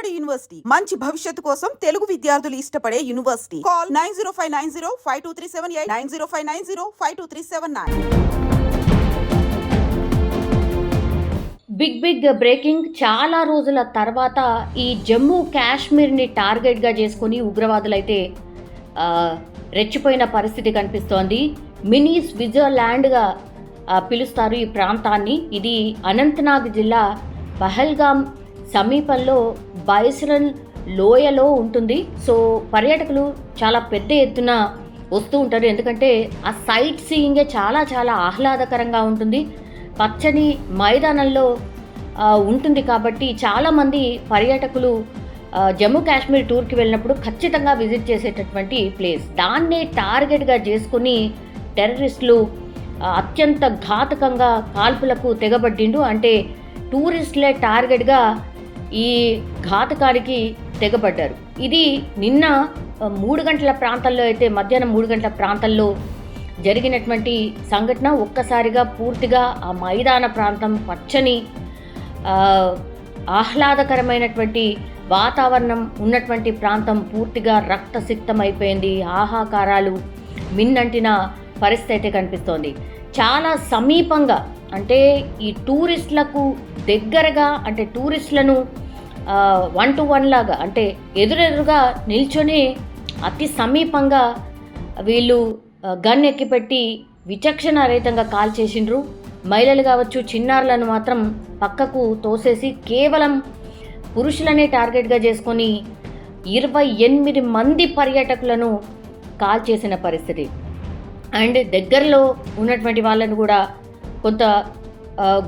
బాలబడి యూనివర్సిటీ మంచి భవిష్యత్తు కోసం తెలుగు విద్యార్థులు ఇష్టపడే యూనివర్సిటీ. కాల్ 9059052378 9059052379. Big breaking. చాలా రోజుల తర్వాత ఈ జమ్మూ కాశ్మీర్ని టార్గెట్గా చేసుకుని ఉగ్రవాదులైతే రెచ్చిపోయిన పరిస్థితి కనిపిస్తోంది. మినీ స్విట్జర్లాండ్గా పిలుస్తారు ఈ ప్రాంతాన్ని. ఇది అనంతనాగ్ జిల్లా పహల్గామ్ సమీపంలో బైసరన్ లోయలో ఉంటుంది. సో పర్యాటకులు చాలా పెద్ద ఎత్తున వస్తూ ఉంటారు, ఎందుకంటే ఆ సైట్ సీయింగే చాలా చాలా ఆహ్లాదకరంగా ఉంటుంది. పచ్చని మైదానంలో ఉంటుంది కాబట్టి చాలామంది పర్యాటకులు జమ్మూ కాశ్మీర్ టూర్కి వెళ్ళినప్పుడు ఖచ్చితంగా విజిట్ చేసేటటువంటి ప్లేస్. దాన్నే టార్గెట్గా చేసుకుని టెర్రరిస్టులు అత్యంత ఘాతకంగా కాల్పులకు తెగబడ్డిండు. అంటే టూరిస్టులే టార్గెట్గా ఈ ఘాతకానికి తెగబడ్డారు. ఇది నిన్న 3 గంటల ప్రాంతాల్లో అయితే మధ్యాహ్నం 3 గంటల ప్రాంతాల్లో జరిగినటువంటి సంఘటన. ఒక్కసారిగా పూర్తిగా ఆ మైదాన ప్రాంతం పచ్చని ఆహ్లాదకరమైనటువంటి వాతావరణం ఉన్నటువంటి ప్రాంతం పూర్తిగా రక్తసిక్తమైపోయింది. ఆహాకారాలు మిన్నంటిన పరిస్థితి అయితే కనిపిస్తోంది. చాలా సమీపంగా, అంటే ఈ టూరిస్టులకు దగ్గరగా, అంటే టూరిస్టులను 1-to-1 లాగా, అంటే ఎదురెదురుగా నిల్చొని అతి సమీపంగా వీళ్ళు గన్ ఎక్కిపెట్టి విచక్షణారహితంగా కాల్ చేసిండ్రు. మహిళలు కావచ్చు, చిన్నారులను మాత్రం పక్కకు తోసేసి కేవలం పురుషులనే టార్గెట్గా చేసుకొని 28 మంది పర్యాటకులను కాల్ చేసిన పరిస్థితి. అండ్ దగ్గరలో ఉన్నటువంటి వాళ్ళను కూడా కొంత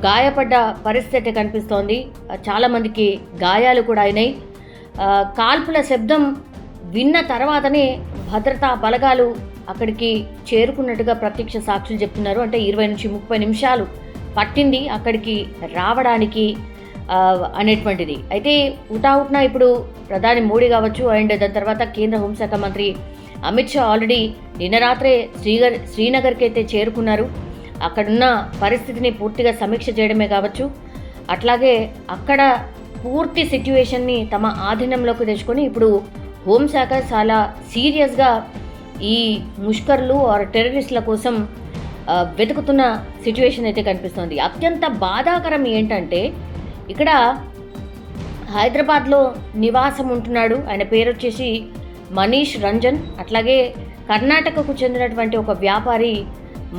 గాయపడ్డ పరిస్థితి కనిపిస్తోంది. చాలామందికి గాయాలు కూడా అయినాయి. కాల్పుల శబ్దం విన్న తర్వాతనే భద్రతా బలగాలు అక్కడికి చేరుకున్నట్టుగా ప్రత్యక్ష సాక్షులు చెప్తున్నారు. అంటే 20 నుంచి 30 నిమిషాలు పట్టింది అక్కడికి రావడానికి అనేటువంటిది. అయితే హుటాహుటిన ఇప్పుడు ప్రధాని మోడీ కావచ్చు, అండ్ దాని తర్వాత కేంద్ర హోంశాఖ మంత్రి అమిత్ షా ఆల్రెడీ నిన్న రాత్రే శ్రీనగర్కి అయితే చేరుకున్నారు. అక్కడున్న పరిస్థితిని పూర్తిగా సమీక్ష చేయడమే కావచ్చు, అట్లాగే అక్కడ పూర్తి సిట్యుయేషన్ని తమ ఆధీనంలోకి తెచ్చుకొని ఇప్పుడు హోంశాఖ చాలా సీరియస్గా ఈ ముష్కర్లు ఆర్ టెర్రరిస్టుల కోసం వెతుకుతున్న సిట్యుయేషన్ అయితే కనిపిస్తుంది. అత్యంత బాధాకరం ఏంటంటే ఇక్కడ హైదరాబాద్లో నివాసం ఉంటున్నాడు. ఆయన పేరు వచ్చేసి మనీష్ రంజన్. అట్లాగే కర్ణాటకకు చెందినటువంటి ఒక వ్యాపారి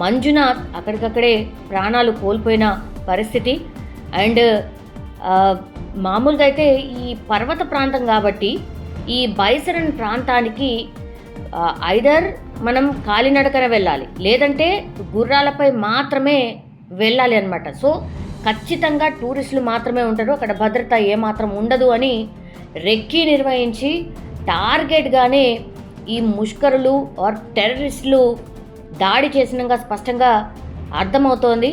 మంజునాథ్ అక్కడికక్కడే ప్రాణాలు కోల్పోయిన పరిస్థితి. అండ్ మామూలుగా అయితే ఈ పర్వత ప్రాంతం కాబట్టి ఈ బైసరన్ ప్రాంతానికి ఐదర్ మనం కాలినడకన వెళ్ళాలి, లేదంటే గుర్రాలపై మాత్రమే వెళ్ళాలి అన్నమాట. సో ఖచ్చితంగా టూరిస్టులు మాత్రమే ఉంటారు, అక్కడ భద్రత ఏమాత్రం ఉండదు అని రెక్కీ నిర్వహించి టార్గెట్గానే ఈ ముష్కరులు ఆర్ టెర్రరిస్టులు దాడి చేసినగా స్పష్టంగా అర్థమవుతోంది.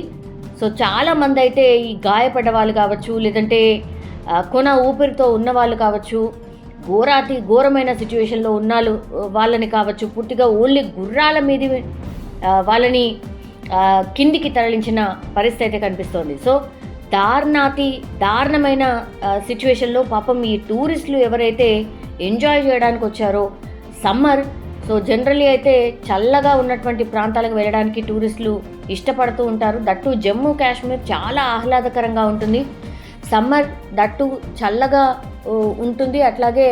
సో చాలామంది అయితే ఈ గాయపడ్డ వాళ్ళు కావచ్చు, లేదంటే కొన ఊపిరితో ఉన్న వాళ్ళు కావచ్చు, ఘోరమైన సిచ్యువేషన్లో ఉన్న వాళ్ళని కావచ్చు, పూర్తిగా ఓన్లీ గుర్రాల మీద వాళ్ళని కిందికి తరలించిన పరిస్థితి అయితే కనిపిస్తోంది. సో దారుణమైన సిచ్యువేషన్లో పాపం ఈ టూరిస్టులు ఎవరైతే ఎంజాయ్ చేయడానికి వచ్చారో సమ్మర్, సో జనరల్లీ అయితే చల్లగా ఉన్నటువంటి ప్రాంతాలకు వెళ్ళడానికి టూరిస్టులు ఇష్టపడుతూ ఉంటారు. దట్టు జమ్మూ కాశ్మీర్ చాలా ఆహ్లాదకరంగా ఉంటుంది. సమ్మర్ దట్టు చల్లగా ఉంటుంది, అట్లాగే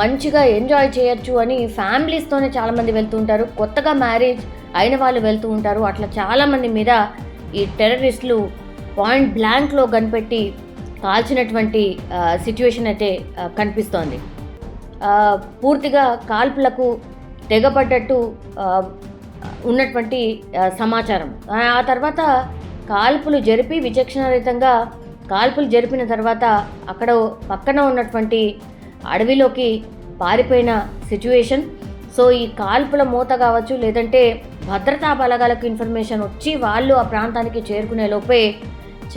మంచిగా ఎంజాయ్ చేయొచ్చు అని ఫ్యామిలీస్తోనే చాలామంది వెళ్తూ ఉంటారు. కొత్తగా మ్యారేజ్ అయిన వాళ్ళు వెళ్తూ ఉంటారు. అట్లా చాలామంది మీద ఈ టెర్రరిస్టులు పాయింట్ బ్లాంక్లో కనిపెట్టి కాల్చినటువంటి సిచ్యువేషన్ అయితే కనిపిస్తోంది. పూర్తిగా కాల్పులకు తెగబడ్డట్టు ఉన్నటువంటి సమాచారం. ఆ తర్వాత కాల్పులు జరిపి విచక్షణారహితంగా కాల్పులు జరిపిన తర్వాత అక్కడ పక్కన ఉన్నటువంటి అడవిలోకి పారిపోయిన సిచ్యువేషన్. సో ఈ కాల్పుల మూత కావచ్చు, లేదంటే భద్రతా బలగాలకు ఇన్ఫర్మేషన్ వచ్చి వాళ్ళు ఆ ప్రాంతానికి చేరుకునే లోపే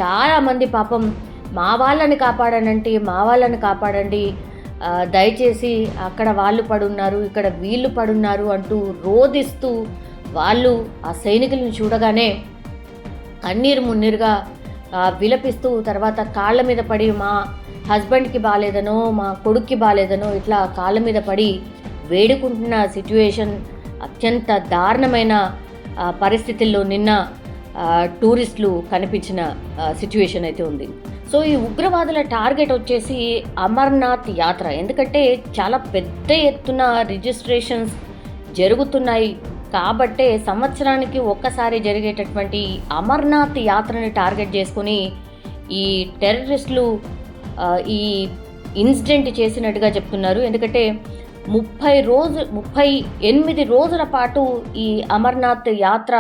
చాలామంది పాపం మా వాళ్ళని కాపాడండి, దయచేసి అక్కడ వాళ్ళు పడున్నారు, ఇక్కడ వీళ్ళు పడున్నారు అంటూ రోదిస్తూ వాళ్ళు ఆ సైనికులను చూడగానే కన్నీరు మున్నీరుగా విలపిస్తూ తర్వాత కాళ్ళ మీద పడి మా హస్బెండ్కి బాగాలేదనో మా కొడుక్కి బాగాలేదనో ఇట్లా కాళ్ళ మీద పడి వేడుకుంటున్న సిచ్యువేషన్, అత్యంత దారుణమైన పరిస్థితుల్లో నిన్న టూరిస్టులు కనిపించిన సిచ్యువేషన్ అయితే ఉంది. సో ఈ ఉగ్రవాదుల టార్గెట్ వచ్చేసి అమర్నాథ్ యాత్ర. ఎందుకంటే చాలా పెద్ద ఎత్తున రిజిస్ట్రేషన్స్ జరుగుతున్నాయి కాబట్టే సంవత్సరానికి ఒక్కసారి జరిగేటటువంటి అమర్నాథ్ యాత్రని టార్గెట్ చేసుకుని ఈ టెర్రరిస్టులు ఈ ఇన్సిడెంట్ చేసినట్టుగా చెప్తున్నారు. ఎందుకంటే 38 రోజుల పాటు ఈ అమర్నాథ్ యాత్ర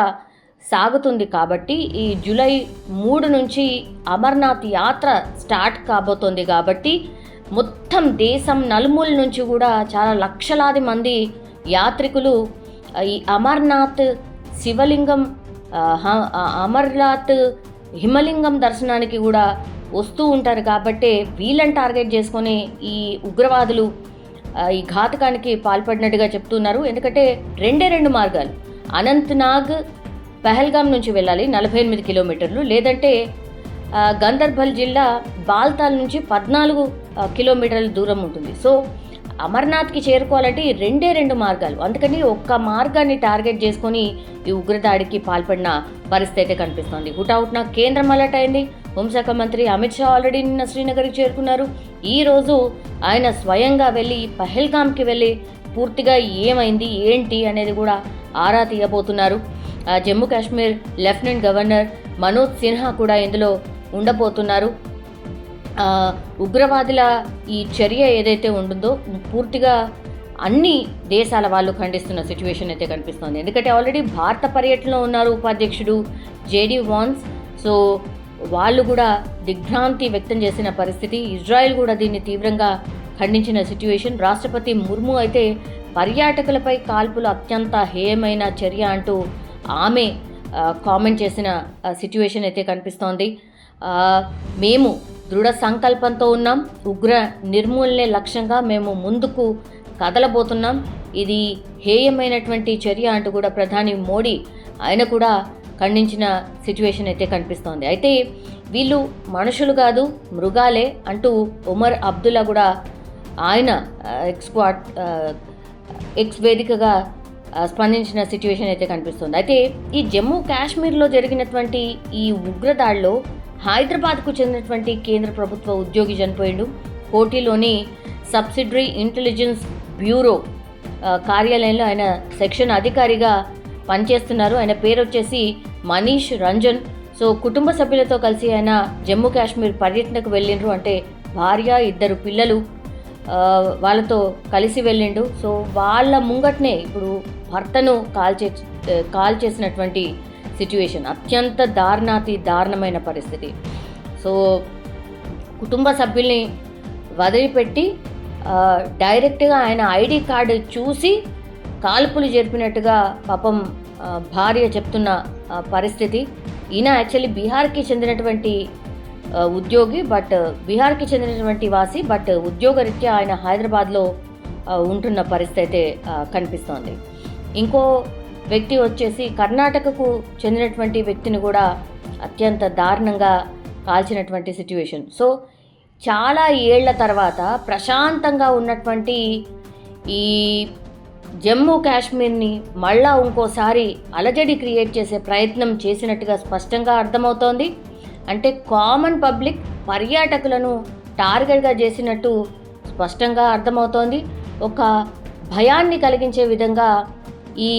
సాగుతుంది కాబట్టి ఈ జూలై 3 నుంచి అమర్నాథ్ యాత్ర స్టార్ట్ కాబోతోంది కాబట్టి మొత్తం దేశం నలుమూల నుంచి కూడా చాలా లక్షలాది మంది యాత్రికులు ఈ అమర్నాథ్ శివలింగం, అమర్నాథ్ హిమలింగం దర్శనానికి కూడా వస్తూ ఉంటారు. కాబట్టి వీళ్ళని టార్గెట్ చేసుకొని ఈ ఉగ్రవాదులు ఈ ఘాతకానికి పాల్పడినట్టుగా చెప్తున్నారు. ఎందుకంటే 2 మార్గాలు, అనంతనాగ్ పహల్గాం నుంచి వెళ్ళాలి 48 కిలోమీటర్లు, లేదంటే గందర్బల్ జిల్లా బాల్తాల్ నుంచి 14 కిలోమీటర్ల దూరం ఉంటుంది. సో అమర్నాథ్కి చేరుకోవాలంటే ఈ 2 మార్గాలు. అందుకని ఒక్క మార్గాన్ని టార్గెట్ చేసుకొని ఈ ఉగ్రదాడికి పాల్పడిన పరిస్థితి అయితే కనిపిస్తోంది. హుటాహుటిన కేంద్రం అలర్ట్ అయింది. హోంశాఖ మంత్రి అమిత్ షా ఆల్రెడీ నిన్న శ్రీనగర్కి చేరుకున్నారు. ఈరోజు ఆయన స్వయంగా వెళ్ళి పహల్గామ్కి వెళ్ళి పూర్తిగా ఏమైంది ఏంటి అనేది కూడా ఆరా తీయబోతున్నారు. జమ్మూ కాశ్మీర్ లెఫ్టినెంట్ గవర్నర్ మనోజ్ సిన్హా కూడా ఇందులో ఉండబోతున్నారు. ఉగ్రవాదుల ఈ చర్య ఏదైతే ఉంటుందో పూర్తిగా అన్ని దేశాల వాళ్ళు ఖండిస్తున్న సిచ్యువేషన్ అయితే కనిపిస్తోంది. ఎందుకంటే ఆల్రెడీ భారత పర్యటనలో ఉన్నారు ఉపాధ్యక్షుడు జేడీ వాన్స్. సో వాళ్ళు కూడా దిగ్భ్రాంతి వ్యక్తం చేసిన పరిస్థితి. ఇజ్రాయెల్ కూడా దీన్ని తీవ్రంగా ఖండించిన సిచ్యువేషన్. రాష్ట్రపతి ముర్ము అయితే పర్యాటకులపై కాల్పులు అత్యంత హేయమైన చర్య అంటూ ఆమె కామెంట్ చేసిన సిచ్యువేషన్ అయితే కనిపిస్తోంది. మేము దృఢ సంకల్పంతో ఉన్నాం, ఉగ్ర నిర్మూలనే లక్ష్యంగా మేము ముందుకు కదలబోతున్నాం, ఇది హేయమైనటువంటి చర్య అంటూ కూడా ప్రధాని మోడీ ఆయన కూడా ఖండించిన సిచ్యువేషన్ అయితే కనిపిస్తోంది. అయితే వీళ్ళు మనుషులు కాదు మృగాలే అంటూ ఉమర్ అబ్దుల్లా కూడా ఆయన ఎక్స్ వేదికగా స్పందించిన సిచ్యువేషన్ అయితే కనిపిస్తుంది. అయితే ఈ జమ్మూ కాశ్మీర్లో జరిగినటువంటి ఈ ఉగ్రదాడిలో హైదరాబాద్కు చెందినటువంటి కేంద్ర ప్రభుత్వ ఉద్యోగి చనిపోయిండు. కోటిలోని సబ్సిడరీ ఇంటెలిజెన్స్ బ్యూరో కార్యాలయంలో ఆయన సెక్షన్ అధికారిగా పనిచేస్తున్నారు. ఆయన పేరు వచ్చేసి మనీష్ రంజన్. సో కుటుంబ సభ్యులతో కలిసి ఆయన జమ్మూ కాశ్మీర్ పర్యటనకు వెళ్ళిండ్రు. అంటే భార్య 2 పిల్లలు వాళ్ళతో కలిసి వెళ్ళిండు. సో వాళ్ళ ముంగట్నే ఇప్పుడు భర్తను కాల్ చేసినటువంటి సిచ్యువేషన్. అత్యంత దారుణమైన పరిస్థితి. సో కుటుంబ సభ్యుల్ని వదిలిపెట్టి డైరెక్ట్గా ఆయన ఐడి కార్డు చూసి కాల్పులు జరిపినట్టుగా పాపం భార్య చెప్తున్న పరిస్థితి. ఈయన యాక్చువల్లీ బీహార్కి చెందినటువంటి ఉద్యోగి, బీహార్కి చెందినటువంటి వాసి, ఉద్యోగరీత్యా ఆయన హైదరాబాద్లో ఉంటున్న పరిస్థితి అయితే కనిపిస్తోంది. ఇంకో వ్యక్తి వచ్చేసి కర్ణాటకకు చెందినటువంటి వ్యక్తిని కూడా అత్యంత దారుణంగా కాల్చినటువంటి సిచ్యువేషన్. సో చాలా ఏళ్ల తర్వాత ప్రశాంతంగా ఉన్నటువంటి ఈ జమ్మూ కాశ్మీర్ని మళ్ళా ఇంకోసారి అలజడి క్రియేట్ చేసే ప్రయత్నం చేసినట్టుగా స్పష్టంగా అర్థమవుతోంది. అంటే కామన్ పబ్లిక్ పర్యాటకులను టార్గెట్గా చేసినట్టు స్పష్టంగా అర్థమవుతోంది. ఒక భయాన్ని కలిగించే విధంగా ఈ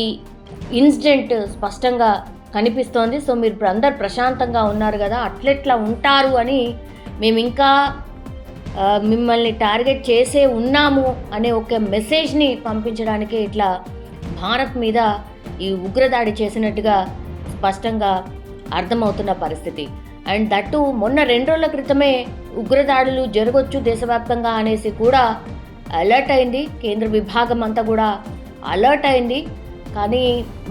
ఇన్సిడెంట్ స్పష్టంగా కనిపిస్తోంది. సో మీరు ఇప్పుడు అందరు ప్రశాంతంగా ఉన్నారు కదా, అట్లెట్లా ఉంటారు అని మేము ఇంకా మిమ్మల్ని టార్గెట్ చేసే ఉన్నాము అనే ఒక మెసేజ్ని పంపించడానికే ఇట్లా భారత్ మీద ఈ ఉగ్రదాడి చేసినట్టుగా స్పష్టంగా అర్థమవుతున్న పరిస్థితి. అండ్ దట్టు మొన్న 2 రోజుల క్రితమే ఉగ్రదాడులు జరగొచ్చు దేశవ్యాప్తంగా అనేసి కూడా అలర్ట్ అయింది. కేంద్ర విభాగం అంతా కూడా అలర్ట్ అయింది. కానీ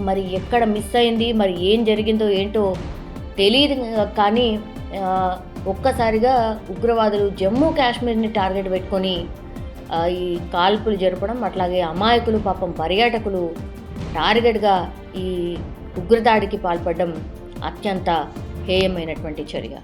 మరి ఎక్కడ మిస్ అయింది, మరి ఏం జరిగిందో ఏంటో తెలియదు. కానీ ఒక్కసారిగా ఉగ్రవాదులు జమ్మూ కాశ్మీర్ని టార్గెట్ పెట్టుకొని ఈ కాల్పులు జరపడం, అట్లాగే అమాయకులు పాపం పర్యాటకులు టార్గెట్గా ఈ ఉగ్రదాడికి పాల్పడడం అత్యంత హేయమైనటువంటి చర్య.